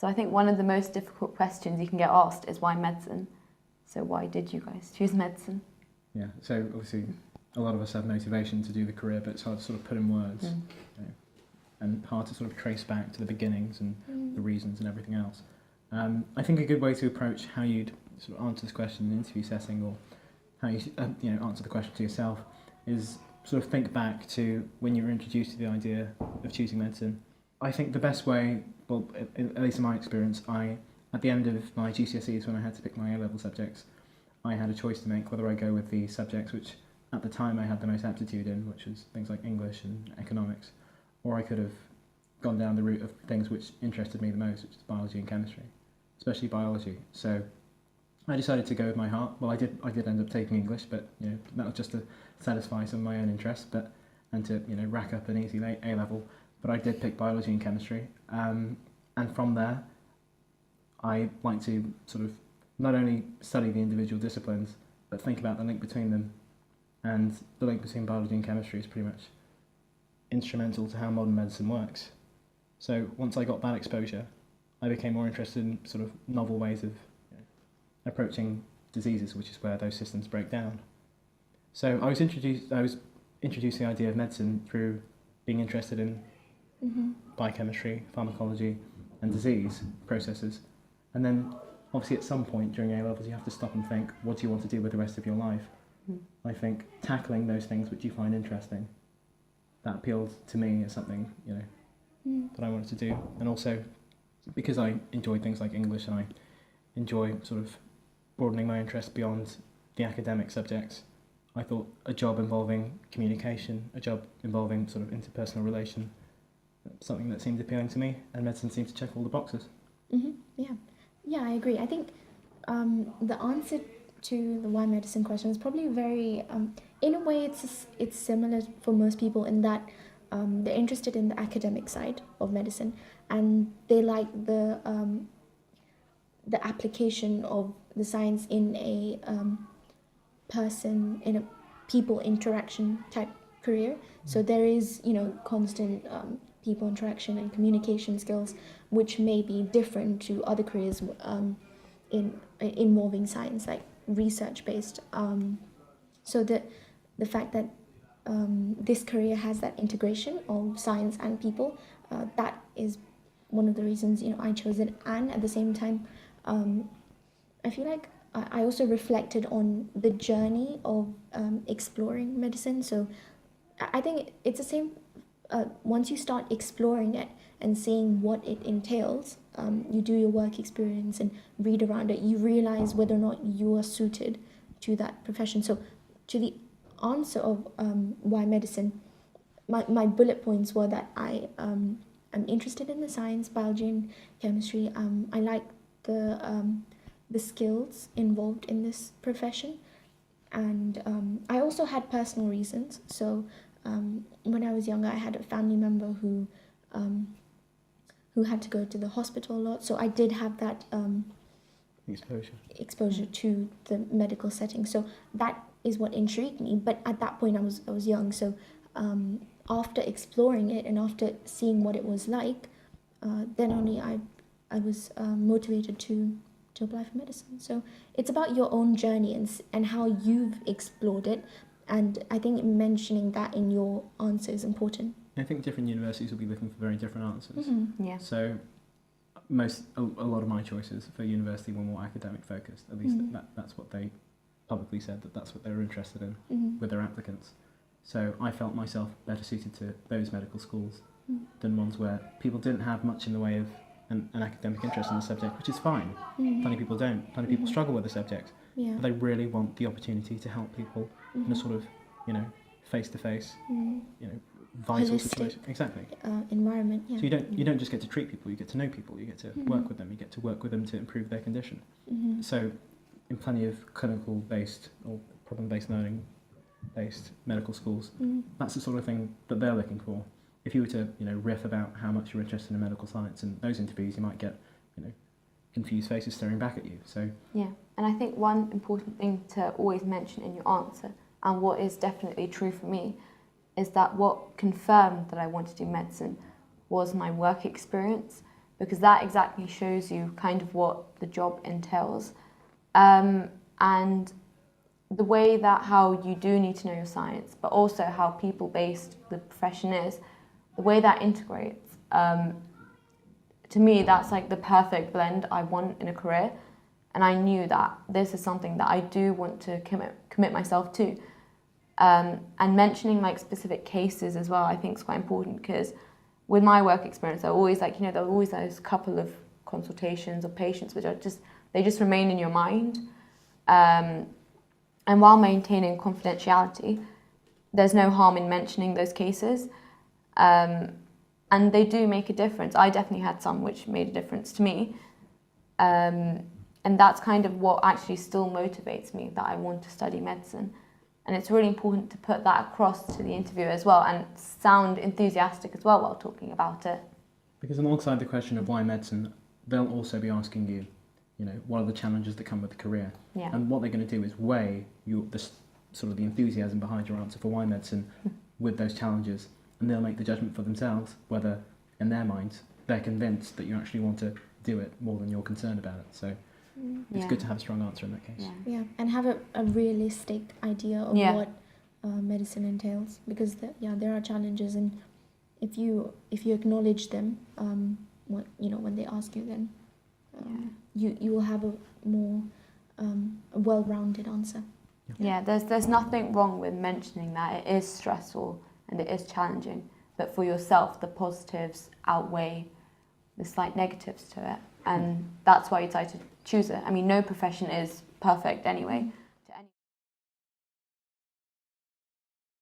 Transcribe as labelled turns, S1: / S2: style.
S1: So I think one of the most difficult questions you can get asked is why medicine? So why did you guys choose medicine?
S2: Yeah, so obviously a lot of us have motivation to do the career, but it's hard to sort of put in words, you know, and hard to sort of trace back to the beginnings and the reasons and everything else. I think a good way to approach how you'd sort of answer this question in an interview setting, or how you answer the question to yourself, is sort of think back to when you were introduced to the idea of choosing medicine. I think the best way, well, at least in my experience, at the end of my GCSEs, when I had to pick my A-level subjects, I had a choice to make whether I go with the subjects which at the time I had the most aptitude in, which was things like English and economics, or I could have gone down the route of things which interested me the most, which is biology and chemistry, especially biology. So I decided to go with my heart. Well, I did end up taking English, but that was just to satisfy some of my own interests, and to rack up an easy A-level. But I did pick biology and chemistry, and from there, I like to sort of not only study the individual disciplines, but think about the link between them. And the link between biology and chemistry is pretty much instrumental to how modern medicine works. So once I got that exposure, I became more interested in sort of novel ways of approaching diseases, which is where those systems break down. So I was introduced the idea of medicine through being interested in biochemistry, pharmacology, and disease processes. And then, obviously, at some point during A-levels, you have to stop and think, what do you want to do with the rest of your life? I think tackling those things which you find interesting, that appealed to me as something, that I wanted to do. And also, because I enjoy things like English, and I enjoy sort of broadening my interest beyond the academic subjects, I thought a job involving communication, a job involving sort of interpersonal relation, something that seemed appealing to me, and medicine seemed to check all the boxes.
S3: Yeah, I agree. I think the answer to the why medicine question is probably very, in a way, it's similar for most people in that they're interested in the academic side of medicine, and they like the application of the science in a people interaction type career. So there is constant people interaction and communication skills, which may be different to other careers involving science, like research based. So the fact that this career has that integration of science and people, that is one of the reasons I chose it. And at the same time, I feel like I also reflected on the journey of exploring medicine. So I think it's the same. Once you start exploring it and seeing what it entails, you do your work experience and read around it, you realize whether or not you are suited to that profession. So to the answer of why medicine, my bullet points were that I'm interested in the science, biology and chemistry. I like the skills involved in this profession, and I also had personal reasons. So when I was younger, I had a family member who had to go to the hospital a lot, so I did have that exposure to the medical setting. So that is what intrigued me. But at that point, I was young. So after exploring it and after seeing what it was like, then only I was motivated to apply for medicine. So it's about your own journey and how you've explored it. And I think mentioning that in your answer is important.
S2: I think different universities will be looking for very different answers.
S1: Yeah.
S2: So a lot of my choices for university were more academic focused. At least that's what they publicly said, that's what they were interested in with their applicants. So I felt myself better suited to those medical schools than ones where people didn't have much in the way of an academic interest in the subject, which is fine. Plenty of people don't. Plenty of people struggle with the subject.
S3: Yeah.
S2: But they really want the opportunity to help people in a sort of, face-to-face, vital
S3: holistic
S2: situation. Exactly.
S3: Environment. Yeah.
S2: So you don't just get to treat people, you get to know people, you get to work with them, you get to work with them to improve their condition. So in plenty of clinical-based or problem-based learning-based medical schools, that's the sort of thing that they're looking for. If you were to, riff about how much you're interested in medical science in those interviews, you might get, confused faces staring back at you. So
S1: yeah, and I think one important thing to always mention in your answer, and what is definitely true for me, is that what confirmed that I wanted to do medicine was my work experience, because that exactly shows you kind of what the job entails. And the way that how you do need to know your science, but also how people-based the profession is, the way that integrates, to me, that's like the perfect blend I want in a career. And I knew that this is something that I do want to commit myself to. And mentioning like specific cases as well, I think is quite important, because with my work experience, I always there are always those couple of consultations or patients which are they just remain in your mind. And while maintaining confidentiality, there's no harm in mentioning those cases. And they do make a difference. I definitely had some which made a difference to me. And that's kind of what actually still motivates me, that I want to study medicine. And it's really important to put that across to the interviewer as well, and sound enthusiastic as well while talking about it.
S2: Because alongside the question of why medicine, they'll also be asking you, what are the challenges that come with the career?
S1: Yeah.
S2: And what they're going to do is weigh the enthusiasm behind your answer for why medicine with those challenges. And they'll make the judgment for themselves whether, in their minds, they're convinced that you actually want to do it more than you're concerned about it. So it's good to have a strong answer in that case.
S3: Yeah, and have a realistic idea of what medicine entails, because there are challenges, and if you acknowledge them, when they ask you, then you will have a more well-rounded answer.
S1: Yeah, there's nothing wrong with mentioning that it is stressful and it is challenging, but for yourself, the positives outweigh the slight negatives to it, and that's why you decide to choose it. I mean, no profession is perfect anyway,